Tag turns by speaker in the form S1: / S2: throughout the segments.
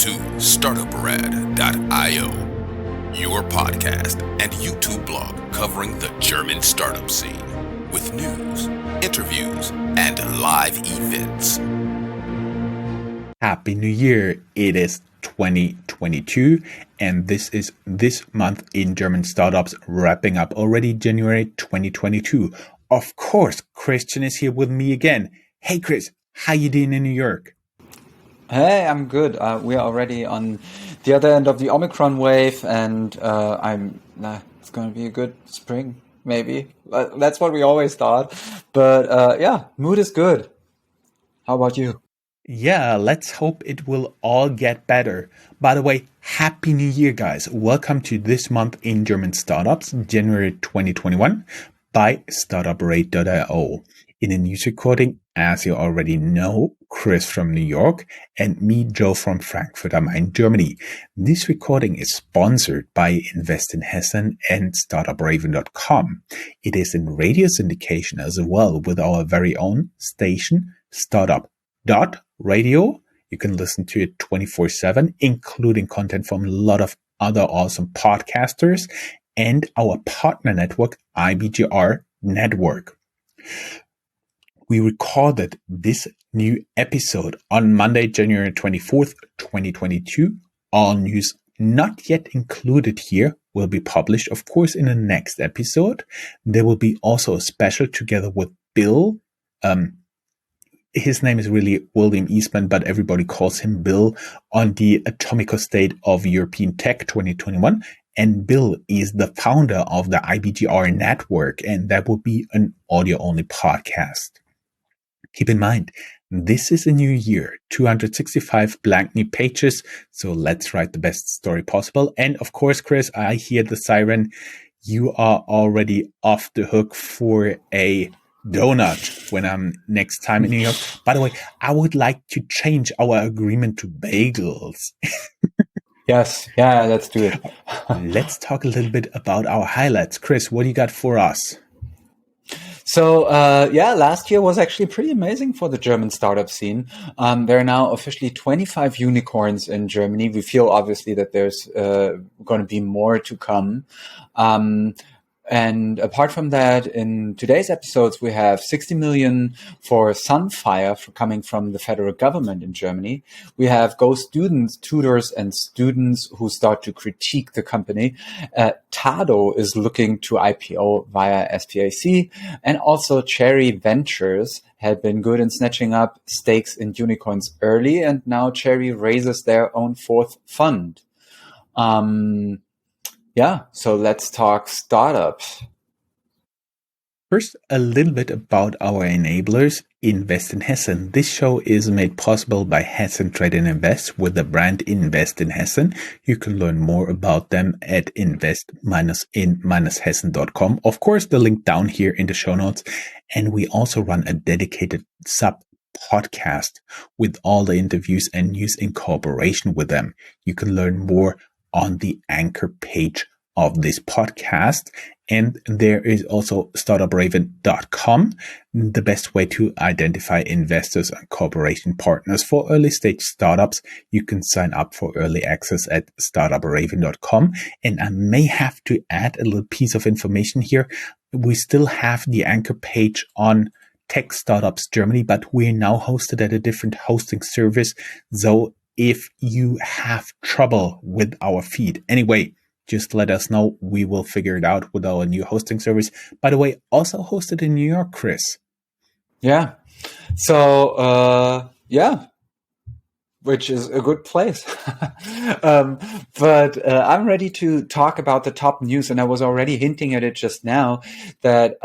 S1: to Startuprad.io, your podcast and YouTube blog covering the German startup scene with news, interviews, and live events.
S2: Happy New Year! It is 2022 and this is this month in German startups, wrapping up already January 2022. Of course, Christian is here with me again. Hey Chris, how you doing in New York?
S3: Hey, I'm good. We are already on the other end of the Omicron wave, and it's going to be a good spring, maybe. That's what we always thought. But yeah, mood is good. How about you?
S2: Yeah, let's hope it will all get better. By the way, Happy New Year, guys. Welcome to This Month in German Startups, January 2021 by Startuprad.io. In a news recording, as you already know, Chris from New York and me, Joe from Frankfurt am Main, Germany. This recording is sponsored by Invest in Hessen and Startupraven.com. It is in radio syndication as well with our very own station, Startup.radio. You can listen to it 24/7, including content from a lot of other awesome podcasters and our partner network, IBGR Network. We recorded this new episode on Monday, January 24th, 2022. All news not yet included here will be published, of course, in the next episode. There will be also a special together with Bill. His name is really William Eastman, but everybody calls him Bill, on the Atomic State of European Tech 2021. And Bill is the founder of the IBGR network, and that will be an audio-only podcast. Keep in mind, this is a new year, 265 blank new pages, so let's write the best story possible. And of course, Chris, I hear the siren. You are already off the hook for a donut when I'm next time in New York. By the way, I would like to change our agreement to bagels.
S3: Yes, yeah, let's do it.
S2: Let's talk a little bit about our highlights. Chris, what do you got for us?
S3: So, last year was actually pretty amazing for the German startup scene. There are now officially 25 unicorns in Germany. We feel obviously that there's going to be more to come. And apart from that, in today's episodes, we have 60 million for Sunfire coming from the federal government in Germany. We have Go students, tutors, and students who start to critique the company. Tado is looking to IPO via SPAC, and also Cherry Ventures had been good in snatching up stakes in unicorns early, and now Cherry raises their own fourth fund. Yeah, so let's talk startups.
S2: First, a little bit about our enablers, Invest in Hessen. This show is made possible by Hessen Trade and Invest with the brand Invest in Hessen. You can learn more about them at invest-in-hessen.com. Of course, the link down here in the show notes. And we also run a dedicated sub-podcast with all the interviews and news in cooperation with them. You can learn more on the anchor page of this podcast. And there is also Startupraven.com, the best way to identify investors and cooperation partners for early stage startups. You can sign up for early access at Startupraven.com. And I may have to add a little piece of information here. We still have the anchor page on Tech Startups Germany, but we're now hosted at a different hosting service. So if you have trouble with our feed, anyway, just let us know. We will figure it out with our new hosting service. By the way, also hosted in New York, Chris.
S3: Yeah. So, which is a good place. But I'm ready to talk about the top news, and I was already hinting at it just now, that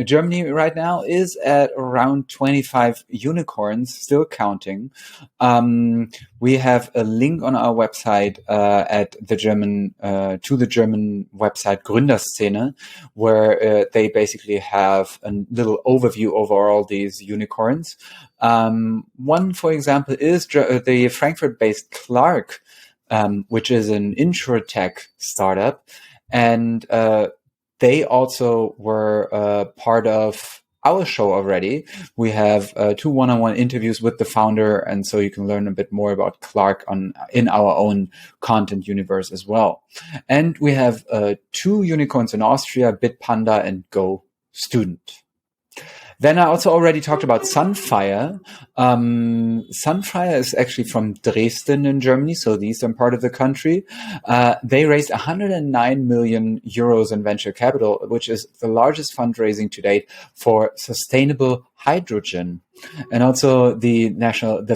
S3: Germany right now is at around 25 unicorns, still counting. We have a link on our website to the German website Gründerszene, where they basically have a little overview over all these unicorns. One, for example, is the Frankfurt-based Clark, which is an insurtech startup, and they also were part of our show already. We have 2 one-on-one interviews with the founder, and so you can learn a bit more about Clark in our own content universe as well. And we have 2 unicorns in Austria, Bitpanda and Go Student. Then I also already talked about Sunfire. Sunfire is actually from Dresden in Germany, so the eastern part of the country. They raised 109 million euros in venture capital, which is the largest fundraising to date for sustainable hydrogen. And also the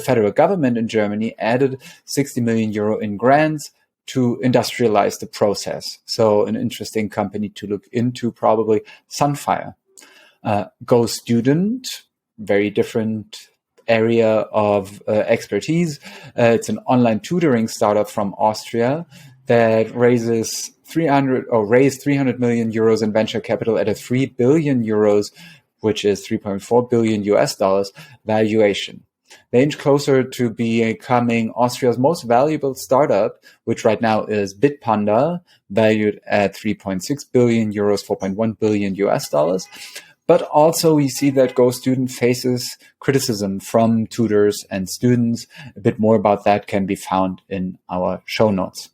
S3: federal government in Germany added 60 million euro in grants to industrialize the process. So an interesting company to look into, probably Sunfire. Go Student, very different area of expertise. It's an online tutoring startup from Austria that raised 300 million euros in venture capital at a 3 billion euros, which is 3.4 billion US dollars valuation. They inch closer to becoming Austria's most valuable startup, which right now is Bitpanda, valued at 3.6 billion euros, 4.1 billion US dollars. But also we see that Go Student faces criticism from tutors and students. A bit more about that can be found in our show notes.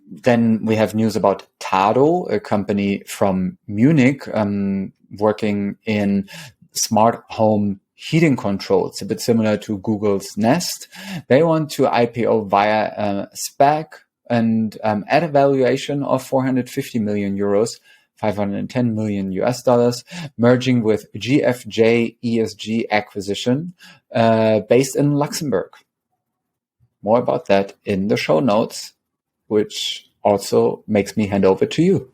S3: Then we have news about Tado, a company from Munich, working in smart home heating control. It's a bit similar to Google's Nest. They want to IPO via SPAC and at a valuation of 450 million euros. 510 million US dollars, merging with GFJ ESG acquisition based in Luxembourg. More about that in the show notes, which also makes me hand over to you.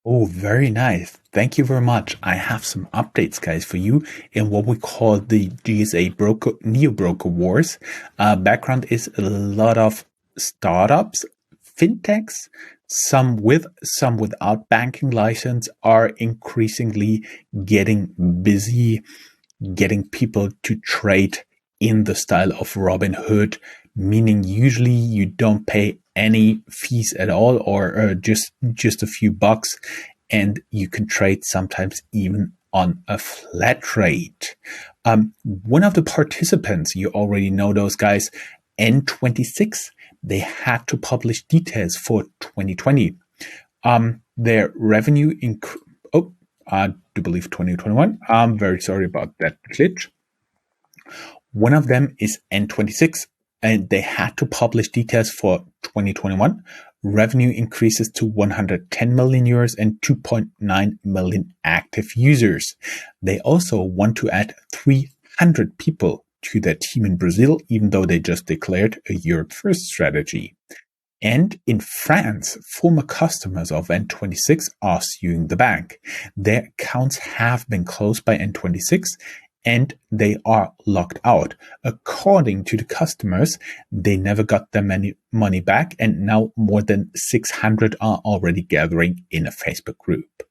S2: Oh, very nice. Thank you very much. I have some updates, guys, for you in what we call the GSA Neo Broker Wars. Background is a lot of startups, fintechs, some with, some without banking license, are increasingly getting busy, getting people to trade in the style of Robinhood, meaning usually you don't pay any fees at all, or just a few bucks, and you can trade sometimes even on a flat rate. One of the participants, you already know those guys, N26, they had to publish details for 2020. Their revenue I do believe 2021. I'm very sorry about that glitch. One of them is N26, and they had to publish details for 2021. Revenue increases to 110 million euros and 2.9 million active users. They also want to add 300 people to their team in Brazil, even though they just declared a Europe first strategy. And in France, former customers of N26 are suing the bank. Their accounts have been closed by N26 and they are locked out. According to the customers, they never got their money back, and now more than 600 are already gathering in a Facebook group.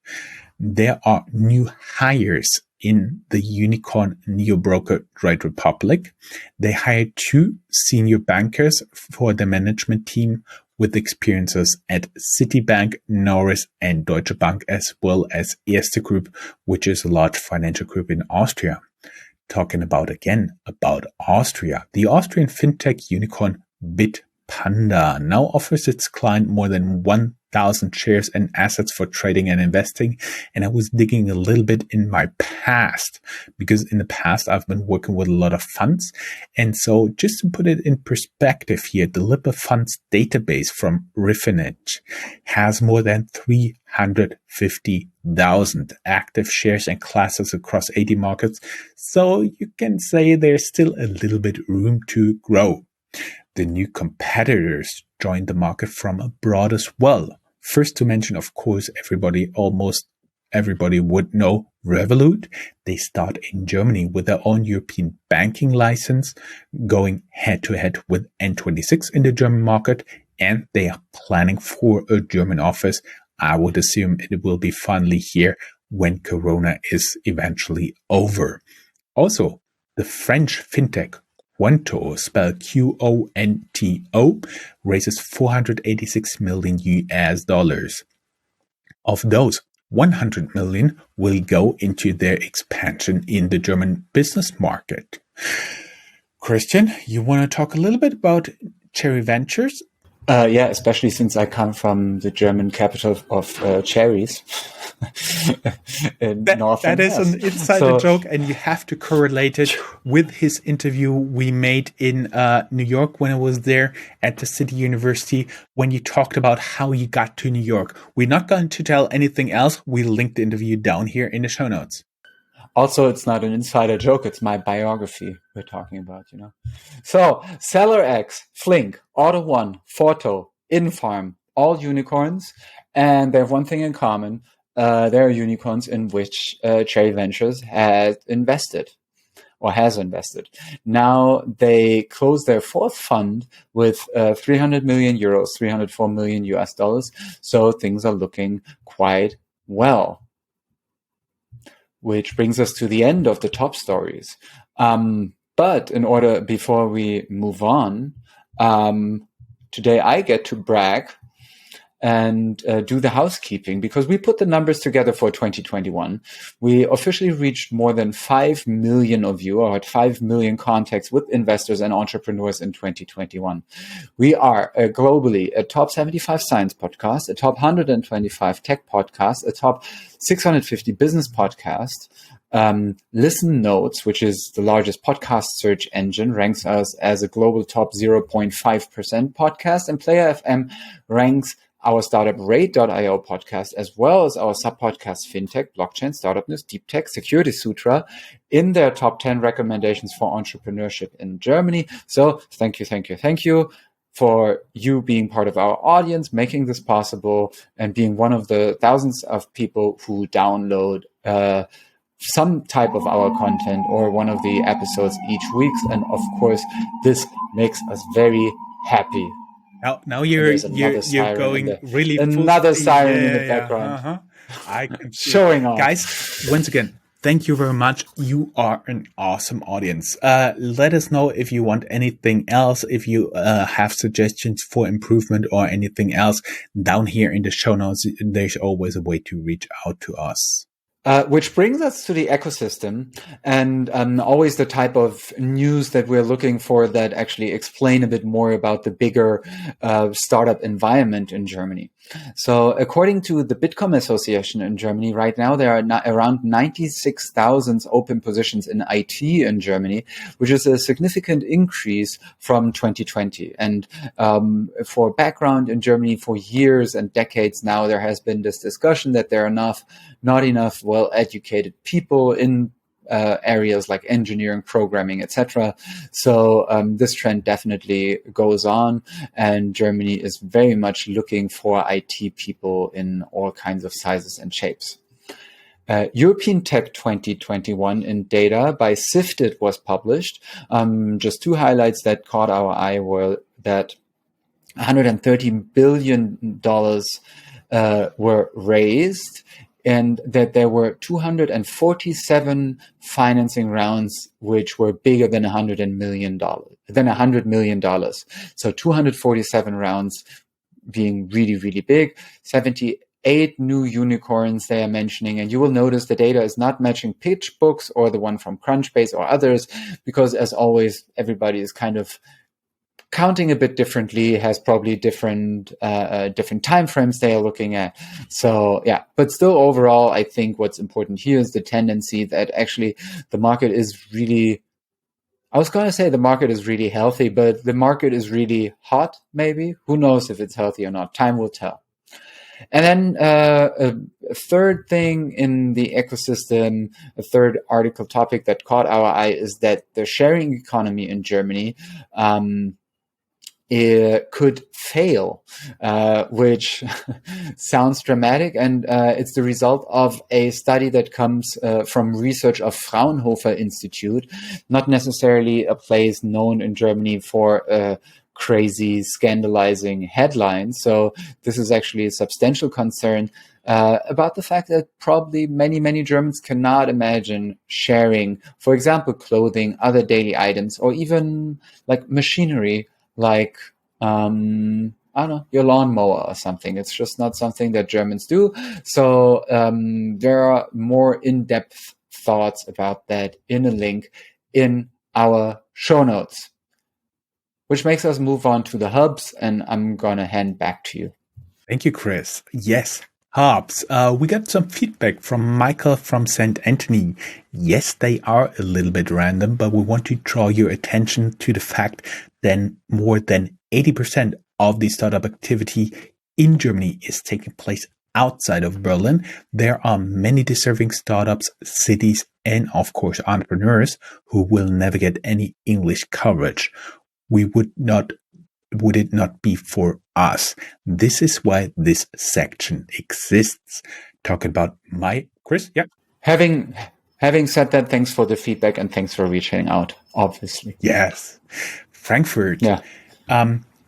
S2: There are new hires in the unicorn neo-broker Trade Republic. They hired 2 senior bankers for the management team with experiences at Citibank, Norris, and Deutsche Bank, as well as Erste Group, which is a large financial group in Austria. Talking about Austria, the Austrian fintech unicorn Bitpanda now offers its client more than 1,000 shares and assets for trading and investing. And I was digging a little bit in my past, because in the past I've been working with a lot of funds. And so just to put it in perspective here, the Lipper Funds database from Refinitiv has more than 350,000 active shares and classes across 80 markets. So you can say there's still a little bit room to grow. The new competitors joined the market from abroad as well. First to mention, of course, almost everybody would know Revolut. They start in Germany with their own European banking license, going head to head with N26 in the German market, and they are planning for a German office. I would assume it will be finally here when Corona is eventually over. Also, the French fintech Quanto, spelled Quonto, raises 486 million US dollars. Of those, 100 million will go into their expansion in the German business market. Christian, you want to talk a little bit about Cherry Ventures?
S3: Yeah, especially since I come from the German capital of cherries.
S2: That is an insider joke, and you have to correlate it with his interview we made in New York when I was there at the City University, when you talked about how you got to New York. We're not going to tell anything else. We linked the interview down here in the show notes.
S3: Also, it's not an insider joke. It's my biography we're talking about, So, Seller X, Flink, Auto One, Forto, Infarm, all unicorns. And they have one thing in common. They're unicorns in which Cherry Ventures has invested. Now they closed their fourth fund with 300 million euros, 304 million US dollars. So things are looking quite well. Which brings us to the end of the top stories. But before we move on, today I get to brag and do the housekeeping, because we put the numbers together for 2021. We officially reached more than 5 million of you, or had 5 million contacts with investors and entrepreneurs in 2021. We are globally a top 75 science podcast, a top 125 tech podcast, a top 650 business podcast. Listen Notes, which is the largest podcast search engine, ranks us as a global top 0.5% podcast, and Player FM ranks our Startuprad.io podcast, as well as our sub-podcast Fintech, Blockchain, Startup News, Deep Tech, Security Sutra, in their top 10 recommendations for entrepreneurship in Germany. So thank you for you being part of our audience, making this possible, and being one of the thousands of people who download some type of our content or one of the episodes each week. And of course, this makes us very happy.
S2: Now you're going really
S3: another siren in the background.
S2: I can
S3: showing off.
S2: Guys, once again, thank you very much. You are an awesome audience. Let us know if you want anything else, if you have suggestions for improvement or anything else. Down here in the show notes, there's always a way to reach out to us.
S3: Which brings us to the ecosystem, and always the type of news that we're looking for that actually explain a bit more about the bigger startup environment in Germany. So according to the Bitkom Association in Germany, right now there are around 96,000 open positions in IT in Germany, which is a significant increase from 2020. And for background, in Germany for years and decades now, there has been this discussion that there are not enough well-educated people in areas like engineering, programming, etc. So this trend definitely goes on, and Germany is very much looking for IT people in all kinds of sizes and shapes. European Tech 2021 in data by Sifted was published. Just two highlights that caught our eye were that $130 billion were raised, and that there were 247 financing rounds which were bigger than $100 million. So 247 rounds being really, really big. 78 new unicorns they are mentioning, and you will notice the data is not matching PitchBooks or the one from Crunchbase or others, because as always, everybody is kind of counting a bit differently, has probably different time frames they are looking at. So yeah, but still overall, I think what's important here is the tendency that actually the market is really, I was going to say the market is really healthy, but the market is really hot, maybe. Who knows if it's healthy or not? Time will tell. And then a third thing in the ecosystem, a third article topic that caught our eye is that the sharing economy in Germany it could fail, which sounds dramatic. And it's the result of a study that comes from research of Fraunhofer Institute, not necessarily a place known in Germany for crazy, scandalizing headlines. So this is actually a substantial concern about the fact that probably many Germans cannot imagine sharing, for example, clothing, other daily items, or even like machinery, like, I I don't know, your lawnmower or something. It's just not something that Germans do. So there are more in-depth thoughts about that in a link in our show notes, which makes us move on to the hubs, and I'm going to hand back to you.
S2: Thank you, Chris. Yes, hubs. We got some feedback from Michael from St. Anthony. Yes, they are a little bit random, but we want to draw your attention to the fact that more than 80% of the startup activity in Germany is taking place outside of Berlin. There are many deserving startups, cities, and of course entrepreneurs who will never get any English coverage. Would it not be for us? This is why this section exists. Talking about Chris, yeah.
S3: Having said that, thanks for the feedback and thanks for reaching out, obviously.
S2: Yes. Frankfurt.
S3: Yeah.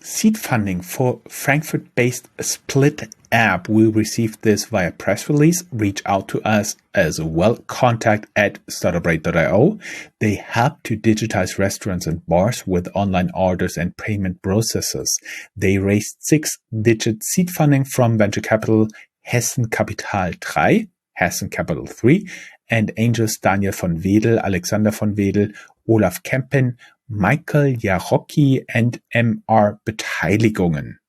S2: Seed funding for Frankfurt-based Split app. We received this via press release. Reach out to us as well. Contact at Startuprad.io. They help to digitize restaurants and bars with online orders and payment processes. They raised 6-digit seed funding from venture capital Hessen Kapital 3, Hessen Capital 3, and angels Daniel von Wedel, Alexander von Wedel, Olaf Kempen, Michael Jarocki, and MR Beteiligungen.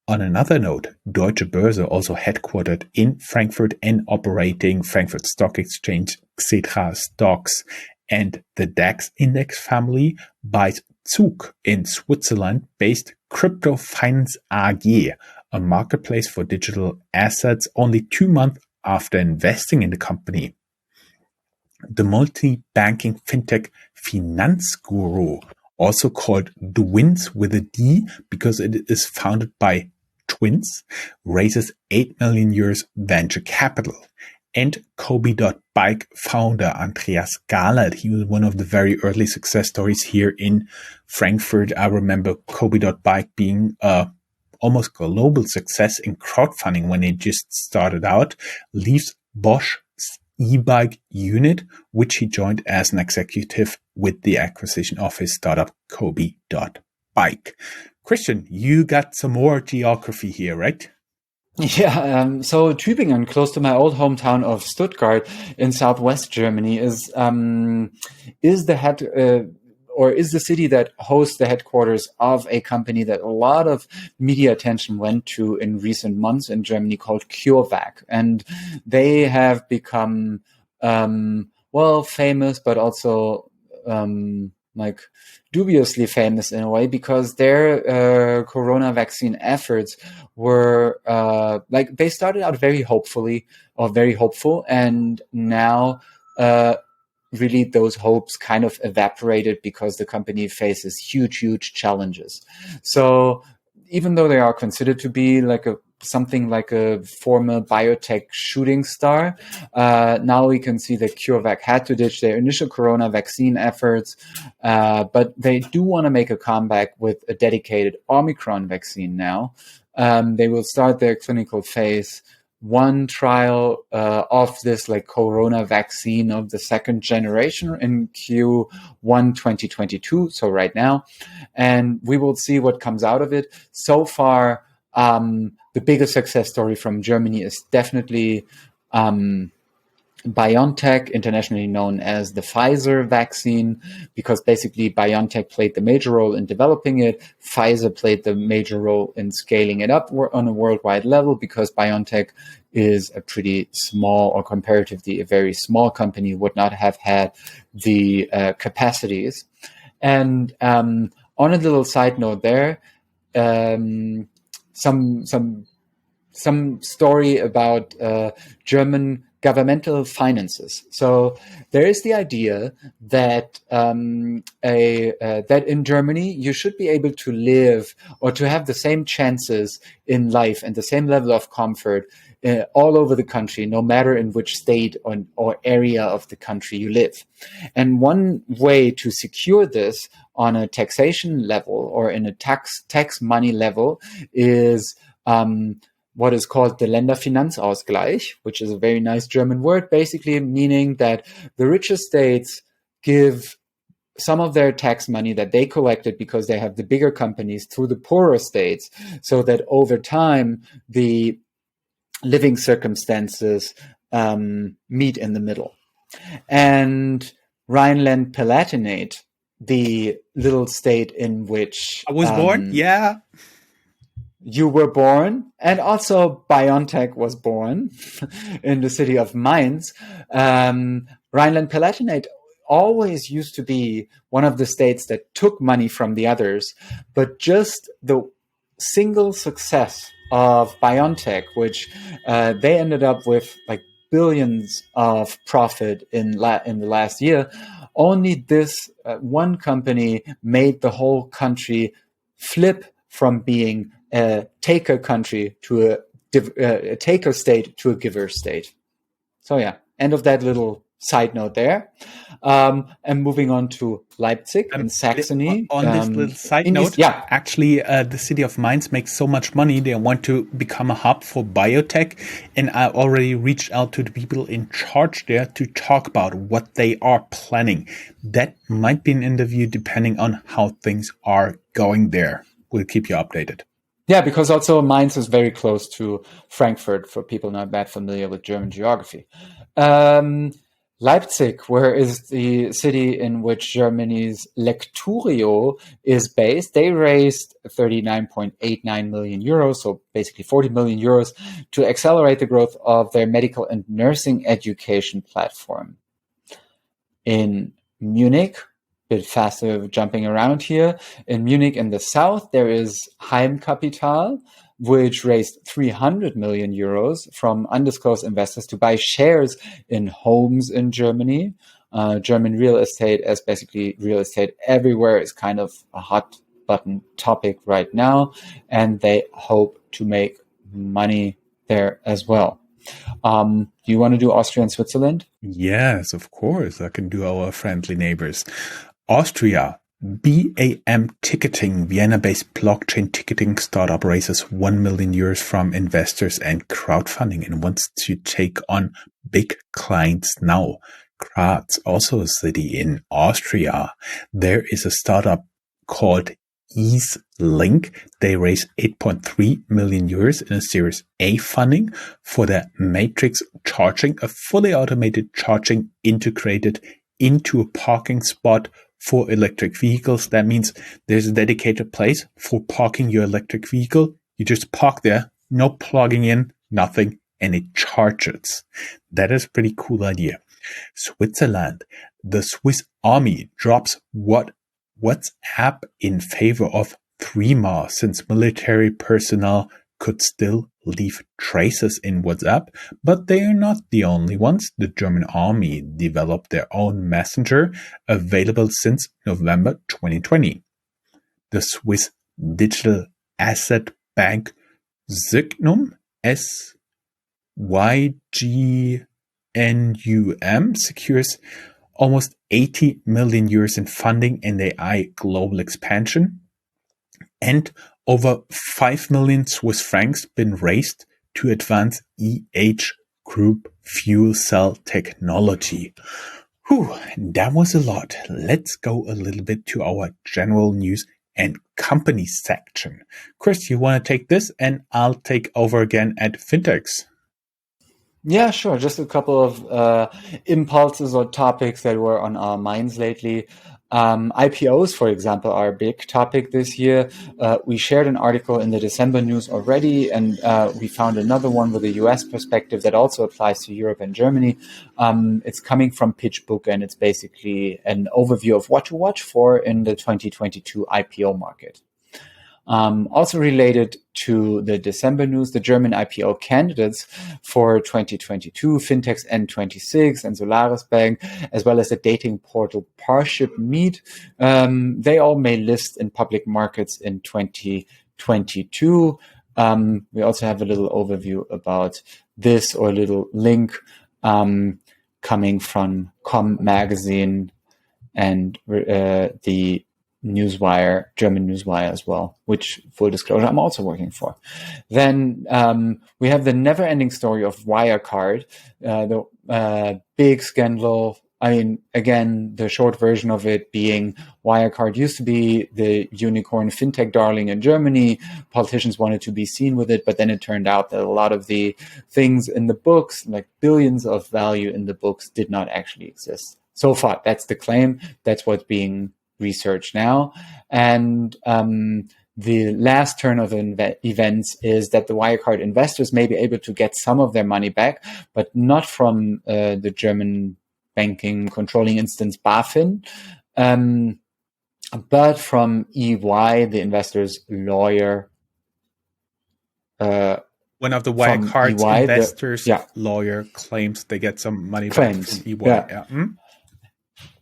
S2: On another note, Deutsche Börse, also headquartered in Frankfurt and operating Frankfurt Stock Exchange, Xetra Stocks, and the DAX index family, buys Zug in Switzerland-based Crypto Finance AG, a marketplace for digital assets, only 2 months after investing in the company. The multi-banking fintech Finanzguru, also called Dwins with a D because it is founded by twins, raises 8 million euros venture capital. And Kobe.bike founder Andreas Gahlert, he was one of the very early success stories here in Frankfurt. I remember Kobe.bike being almost global success in crowdfunding when it just started out, leaves Bosch's e-bike unit, which he joined as an executive with the acquisition of his startup Kobe.bike. Christian, you got some more geography here, right?
S3: Yeah, so Tübingen, close to my old hometown of Stuttgart in southwest Germany, is the city that hosts the headquarters of a company that a lot of media attention went to in recent months in Germany called CureVac. And they have become, famous, but also dubiously famous in a way, because their corona vaccine efforts were they started out very hopeful, and now really those hopes kind of evaporated because the company faces huge challenges. So even though they are considered to be something like a former biotech shooting star, now we can see that CureVac had to ditch their initial corona vaccine efforts, but they do want to make a comeback with a dedicated Omicron vaccine now. They will start their clinical phase 1 trial of this corona vaccine of the second generation in Q1 2022, so right now, and we will see what comes out of it. So far, the biggest success story from Germany is definitely BioNTech, internationally known as the Pfizer vaccine, because basically BioNTech played the major role in developing it. Pfizer played the major role in scaling it up on a worldwide level, because BioNTech is a pretty small, or comparatively a very small company, would not have had the capacities. And on a little side note there, some story about German governmental finances. So there is the idea that that in Germany you should be able to live or to have the same chances in life and the same level of comfort all over the country, no matter in which state or area of the country you live. And one way to secure this on a taxation level or in a tax money level is what is called the Länderfinanzausgleich, which is a very nice German word, basically meaning that the richer states give some of their tax money that they collected because they have the bigger companies through the poorer states, so that over time the living circumstances meet in the middle. And Rhineland-Palatinate, the little state in which
S2: I was born. Yeah.
S3: you were born, and also Biotech was born in the city of Mainz. Rhineland-Palatinate always used to be one of the states that took money from the others, but just the single success of Biotech, which they ended up with like billions of profit in the last year, only this one company made the whole country flip from being a taker country to a taker state to a giver state. So yeah, end of that little side note there. And moving on to Leipzig in Saxony.
S2: On this little side note, actually, the city of Mainz makes so much money, they want to become a hub for biotech. And I already reached out to the people in charge there to talk about what they are planning. That might be an interview depending on how things are going there. We'll keep you updated.
S3: Yeah, because also Mainz is very close to Frankfurt for people not that familiar with German geography. Leipzig, where is the city in which Germany's Lecturio is based, they raised 39.89 million euros, so basically 40 million euros, to accelerate the growth of their medical and nursing education platform. In Munich, bit faster jumping around here. In Munich in the south, there is Heimkapital, which raised 300 million euros from undisclosed investors to buy shares in homes in Germany. German real estate, as basically real estate everywhere, is kind of a hot button topic right now, and they hope to make money there as well. Do you want to do Austria and Switzerland?
S2: Yes, of course. I can do our friendly neighbors. Austria, BAM Ticketing, Vienna-based blockchain ticketing startup raises 1 million euros from investors and crowdfunding and wants to take on big clients now. Graz, also a city in Austria. There is a startup called EaseLink. They raised 8.3 million euros in a Series A funding for their Matrix charging, a fully automated charging integrated into a parking spot for electric vehicles. That means there's a dedicated place for parking your electric vehicle. You just park there, no plugging in, nothing, and it charges. That is a pretty cool idea. Switzerland, the Swiss Army drops WhatsApp in favor of Threema, since military personnel could still leave traces in WhatsApp, but they are not the only ones. The German army developed their own messenger, available since November 2020. The Swiss digital asset bank Sygnum, SYGNUM, secures almost 80 million euros in funding in AI global expansion, and over 5 million Swiss francs been raised to advance EH Group fuel cell technology. Whew, that was a lot. Let's go a little bit to our general news and company section. Chris, you want to take this and I'll take over again at Fintechs.
S3: Yeah, sure. Just a couple of impulses or topics that were on our minds lately. IPOs, for example, are a big topic this year. We shared an article in the December news already, and we found another one with a US perspective that also applies to Europe and Germany. It's coming from PitchBook, and it's basically an overview of what to watch for in the 2022 IPO market. Also related to the December news, the German IPO candidates for 2022, Fintechs N26 and Solaris Bank, as well as the dating portal Parship Meet, they all may list in public markets in 2022. We also have a little overview about this, or a little link coming from Com Magazine and the Newswire, German Newswire as well, which, full disclosure, I'm also working for. Then we have the never-ending story of Wirecard, the big scandal I mean, again, the short version of it being Wirecard used to be the unicorn fintech darling in Germany. Politicians wanted to be seen with it, but then it turned out that a lot of the things in the books, like billions of value in the books, did not actually exist. So far, that's the claim. That's what's being researched now. And the last turn of events is that the Wirecard investors may be able to get some of their money back, but not from the German banking controlling instance BaFin, but from EY, the investors' lawyer.
S2: One of the
S3: From
S2: Wirecard's
S3: EY,
S2: investors' lawyer claims they get some money back from EY.
S3: Yeah.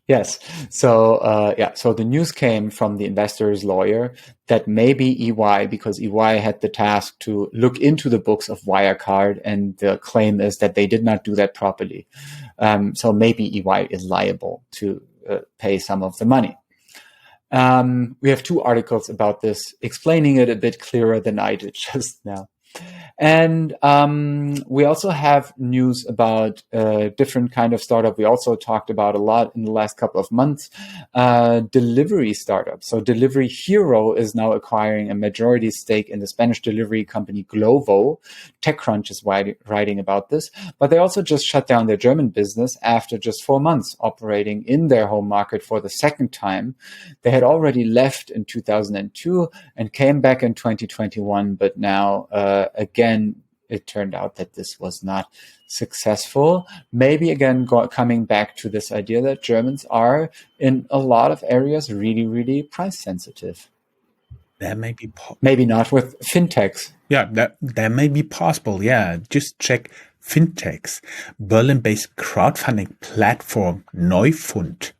S3: Yes. So, so the news came from the investor's lawyer that maybe EY, because EY had the task to look into the books of Wirecard, and the claim is that they did not do that properly. So maybe EY is liable to pay some of the money. We have two articles about this explaining it a bit clearer than I did just now. And we also have news about a different kind of startup we also talked about a lot in the last couple of months, delivery startups. So Delivery Hero is now acquiring a majority stake in the Spanish delivery company Glovo. TechCrunch is writing about this, but they also just shut down their German business after just 4 months operating in their home market for the second time. They had already left in 2002 and came back in 2021, but now again, it turned out that this was not successful. Maybe again, coming back to this idea that Germans are in a lot of areas really, really price sensitive.
S2: That may be
S3: maybe not with fintechs.
S2: Yeah, that may be possible. Yeah, just check Fintechs. Berlin-based crowdfunding platform Neufund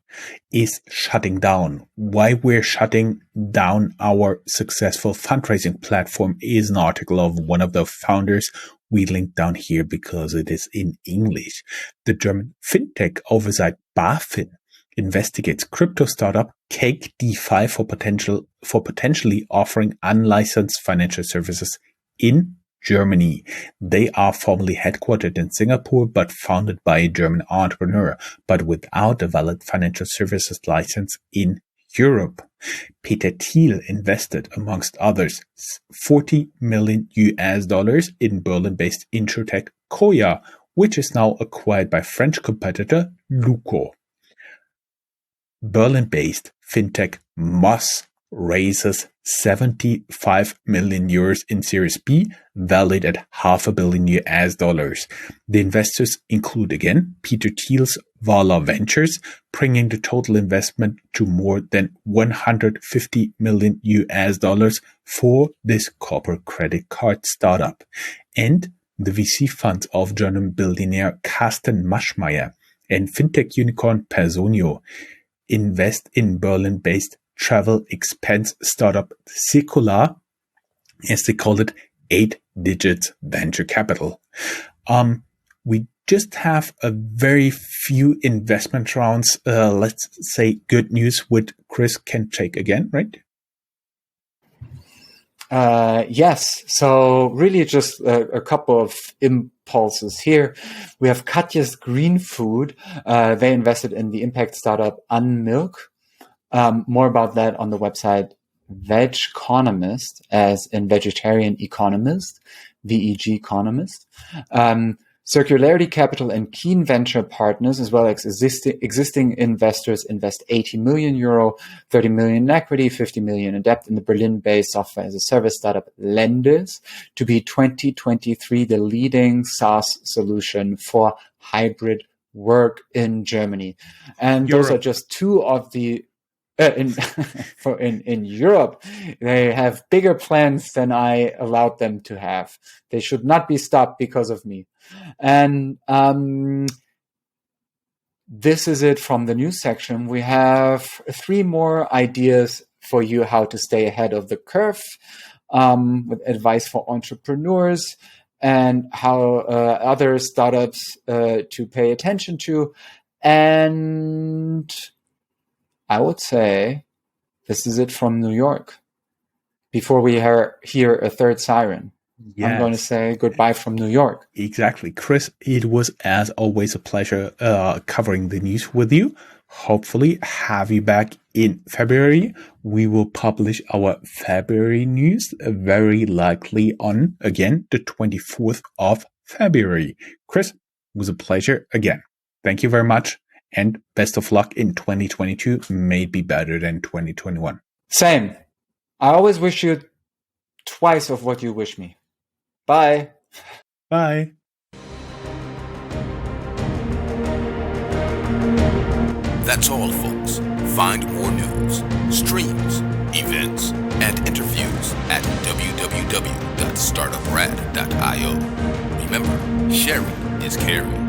S2: is shutting down. Why we're shutting down our successful fundraising platform is an article of one of the founders we linked down here because it is in English. The German fintech oversight BaFin investigates crypto startup Cake DeFi for potentially offering unlicensed financial services in Germany. They are formally headquartered in Singapore, but founded by a German entrepreneur, but without a valid financial services license in Europe. Peter Thiel invested, amongst others, $40 million in Berlin-based insurtech Koya, which is now acquired by French competitor Luko. Berlin-based fintech Moss raises 75 million euros in Series B, valued at $500 million. The investors include again Peter Thiel's Vala Ventures, bringing the total investment to more than $150 million for this corporate credit card startup, and the VC funds of German billionaire Carsten Maschmeyer and fintech unicorn Personio invest in Berlin-based travel expense startup Secular, as they call it, 8 digits venture capital. We just have a very few investment rounds. Let's say good news, which Chris can take again, right?
S3: Yes. So really just a couple of impulses here. We have Katja's Green Food. They invested in the impact startup Unmilk. More about that on the website Vegconomist, as in vegetarian economist, VEG economist. Circularity Capital and Keen Venture Partners, as well as existing investors, invest 80 million euro, 30 million in equity, 50 million in debt in the Berlin-based software as a service startup Lendis to be 2023 the leading SaaS solution for hybrid work in Germany. And Europe. Those are just two of the in Europe, they have bigger plans than I allowed them to have. They should not be stopped because of me. And this is it from the news section. We have 3 more ideas for you how to stay ahead of the curve, with advice for entrepreneurs and how other startups to pay attention to. And I would say this is it from New York before we hear a third siren. I'm going to
S2: Yes.
S3: say goodbye from New York.
S2: Exactly. Chris, it was as always a pleasure covering the news with you. Hopefully have you back in February. We will publish our February news very likely on, again, the 24th of February. Chris, it was a pleasure again. Thank you very much and best of luck in 2022. May be better than 2021.
S3: Same. I always wish you twice of what you wish me. Bye.
S2: Bye.
S1: That's all, folks. Find more news, streams, events, and interviews at www.startuprad.io. Remember, sharing is caring.